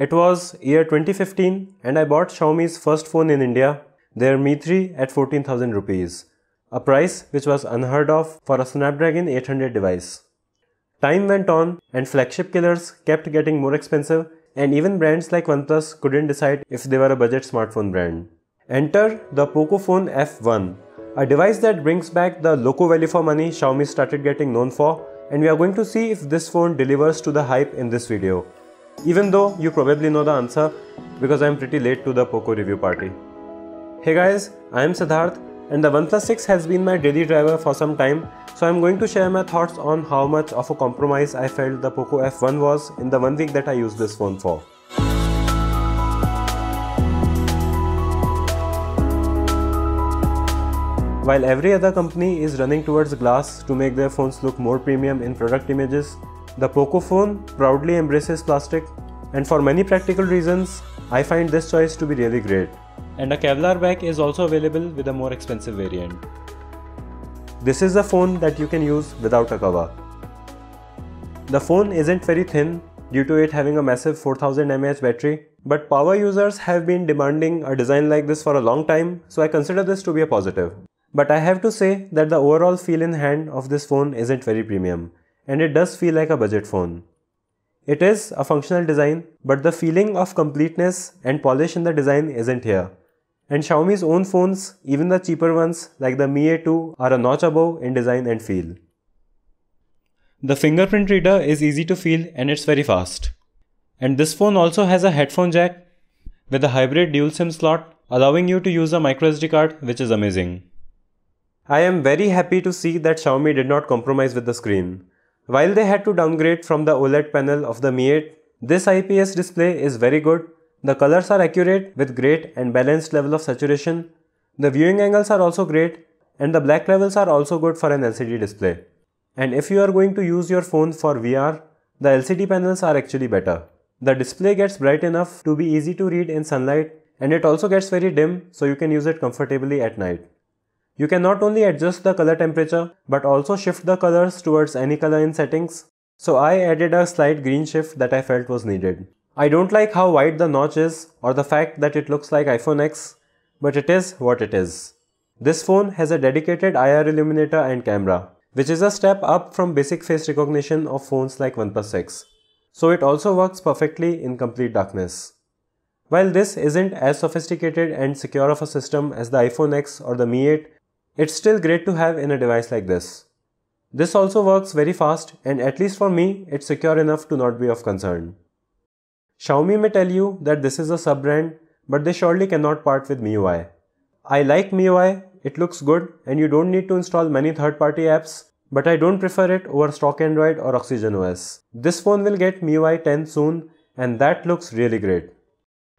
It was year 2015 and I bought Xiaomi's first phone in India, their Mi 3 at 14,000 rupees, a price which was unheard of for a Snapdragon 800 device. Time went on and flagship killers kept getting more expensive, and even brands like OnePlus couldn't decide if they were a budget smartphone brand. Enter the Pocophone F1, a device that brings back the loco value for money Xiaomi started getting known for, and we are going to see if this phone delivers to the hype in this video. Even though you probably know the answer because I am pretty late to the Poco review party. Hey guys, I am Siddharth and the OnePlus 6 has been my daily driver for some time, so I am going to share my thoughts on how much of a compromise I felt the Poco F1 was in the 1 week that I used this phone for. While every other company is running towards glass to make their phones look more premium in product images, the Pocophone proudly embraces plastic, and for many practical reasons, I find this choice to be really great. And a Kevlar back is also available with a more expensive variant. This is a phone that you can use without a cover. The phone isn't very thin due to it having a massive 4000 mAh battery, but power users have been demanding a design like this for a long time, so I consider this to be a positive. But I have to say that the overall feel in hand of this phone isn't very premium, and it does feel like a budget phone. It is a functional design, but the feeling of completeness and polish in the design isn't here. And Xiaomi's own phones, even the cheaper ones like the Mi A2, are a notch above in design and feel. The fingerprint reader is easy to feel and it's very fast. And this phone also has a headphone jack with a hybrid dual SIM slot, allowing you to use a microSD card, which is amazing. I am very happy to see that Xiaomi did not compromise with the screen. While they had to downgrade from the OLED panel of the Mi 8, this IPS display is very good. The colors are accurate with great and balanced level of saturation. The viewing angles are also great, and the black levels are also good for an LCD display. And if you are going to use your phone for VR, the LCD panels are actually better. The display gets bright enough to be easy to read in sunlight, and it also gets very dim so you can use it comfortably at night. You can not only adjust the color temperature but also shift the colors towards any color in settings, so I added a slight green shift that I felt was needed. I don't like how wide the notch is or the fact that it looks like iPhone X, but it is what it is. This phone has a dedicated IR illuminator and camera, which is a step up from basic face recognition of phones like OnePlus 6, so it also works perfectly in complete darkness. While this isn't as sophisticated and secure of a system as the iPhone X or the Mi 8, it's still great to have in a device like this. This also works very fast, and at least for me, it's secure enough to not be of concern. Xiaomi may tell you that this is a sub-brand, but they surely cannot part with MIUI. I like MIUI, it looks good and you don't need to install many third-party apps, but I don't prefer it over stock Android or Oxygen OS. This phone will get MIUI 10 soon, and that looks really great.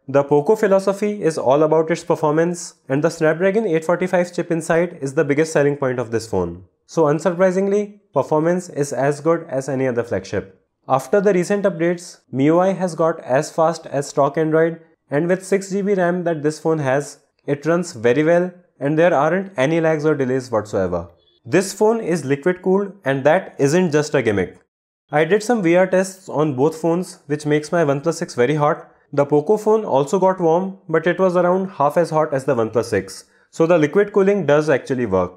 The Poco philosophy is all about its performance, and the Snapdragon 845 chip inside is the biggest selling point of this phone. So unsurprisingly, performance is as good as any other flagship. After the recent updates, MIUI has got as fast as stock Android, and with 6GB RAM that this phone has, it runs very well and there aren't any lags or delays whatsoever. This phone is liquid cooled, and that isn't just a gimmick. I did some VR tests on both phones, which makes my OnePlus 6 very hot. The Poco phone also got warm, but it was around half as hot as the OnePlus 6, so the liquid cooling does actually work.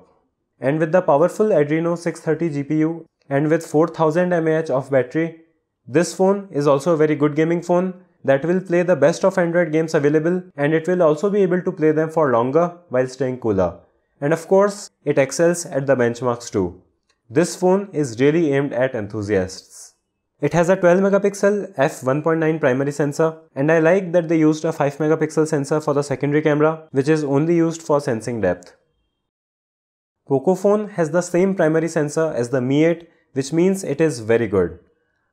And with the powerful Adreno 630 GPU and with 4000 mAh of battery, this phone is also a very good gaming phone that will play the best of Android games available, and it will also be able to play them for longer while staying cooler. And of course, it excels at the benchmarks too. This phone is really aimed at enthusiasts. It has a 12 megapixel f1.9 primary sensor, and I like that they used a 5 megapixel sensor for the secondary camera, which is only used for sensing depth. Pocophone has the same primary sensor as the Mi 8, which means it is very good.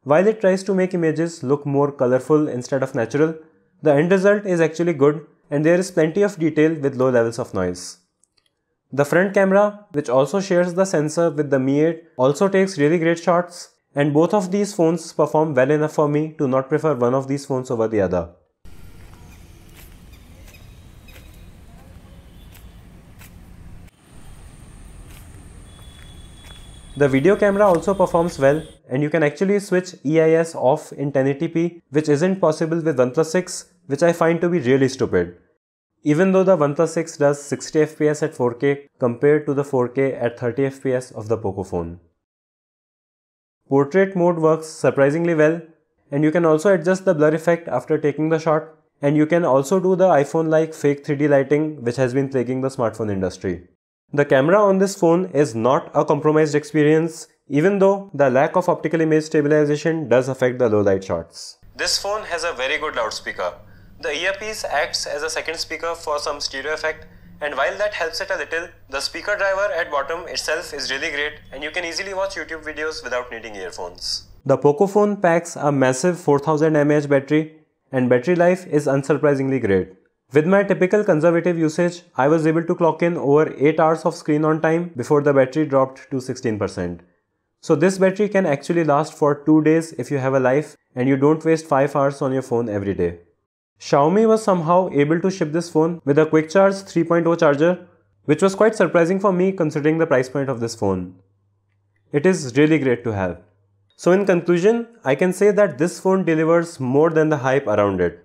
While it tries to make images look more colorful instead of natural, the end result is actually good, and there is plenty of detail with low levels of noise. The front camera, which also shares the sensor with the Mi 8, also takes really great shots, and both of these phones perform well enough for me to not prefer one of these phones over the other. The video camera also performs well, and you can actually switch EIS off in 1080p, which isn't possible with OnePlus 6, which I find to be really stupid. Even though the OnePlus 6 does 60 FPS at 4K compared to the 4K at 30 FPS of the Poco phone. Portrait mode works surprisingly well, and you can also adjust the blur effect after taking the shot, and you can also do the iPhone-like fake 3D lighting which has been plaguing the smartphone industry. The camera on this phone is not a compromised experience, even though the lack of optical image stabilization does affect the low light shots. This phone has a very good loudspeaker. The earpiece acts as a second speaker for some stereo effect, and while that helps it a little, the speaker driver at bottom itself is really great and you can easily watch YouTube videos without needing earphones. The Poco phone packs a massive 4000 mAh battery, and battery life is unsurprisingly great. With my typical conservative usage, I was able to clock in over 8 hours of screen on time before the battery dropped to 16%. So this battery can actually last for 2 days if you have a life and you don't waste 5 hours on your phone every day. Xiaomi was somehow able to ship this phone with a quick charge 3.0 charger, which was quite surprising for me considering the price point of this phone. It is really great to have. So in conclusion, I can say that this phone delivers more than the hype around it.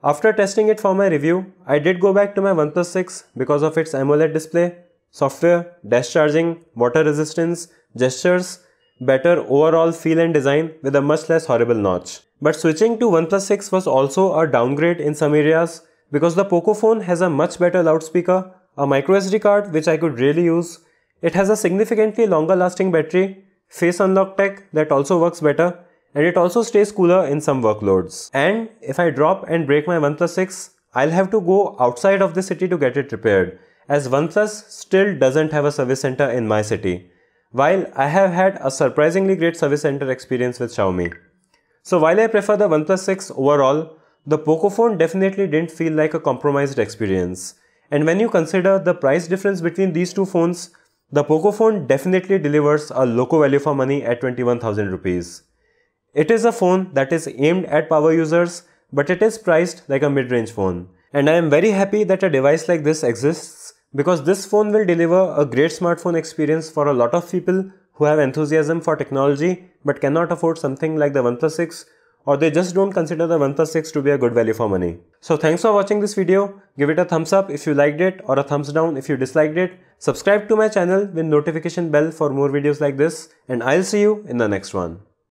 After testing it for my review, I did go back to my OnePlus 6 because of its AMOLED display, software, dash charging, water resistance, gestures, better overall feel and design with a much less horrible notch. But switching to OnePlus 6 was also a downgrade in some areas because the Poco phone has a much better loudspeaker, a microSD card which I could really use, it has a significantly longer lasting battery, face unlock tech that also works better, and it also stays cooler in some workloads. And if I drop and break my OnePlus 6, I'll have to go outside of the city to get it repaired, as OnePlus still doesn't have a service center in my city, while I have had a surprisingly great service center experience with Xiaomi. So while I prefer the OnePlus 6 overall, the Poco phone definitely didn't feel like a compromised experience. And when you consider the price difference between these two phones, the Poco phone definitely delivers a loco value for money at 21,000 rupees. It is a phone that is aimed at power users, but it is priced like a mid-range phone. And I am very happy that a device like this exists because this phone will deliver a great smartphone experience for a lot of people who have enthusiasm for technology but cannot afford something like the OnePlus 6, or they just don't consider the OnePlus 6 to be a good value for money. So thanks for watching this video. Give it a thumbs up if you liked it or a thumbs down if you disliked it. Subscribe to my channel with notification bell for more videos like this, and I'll see you in the next one.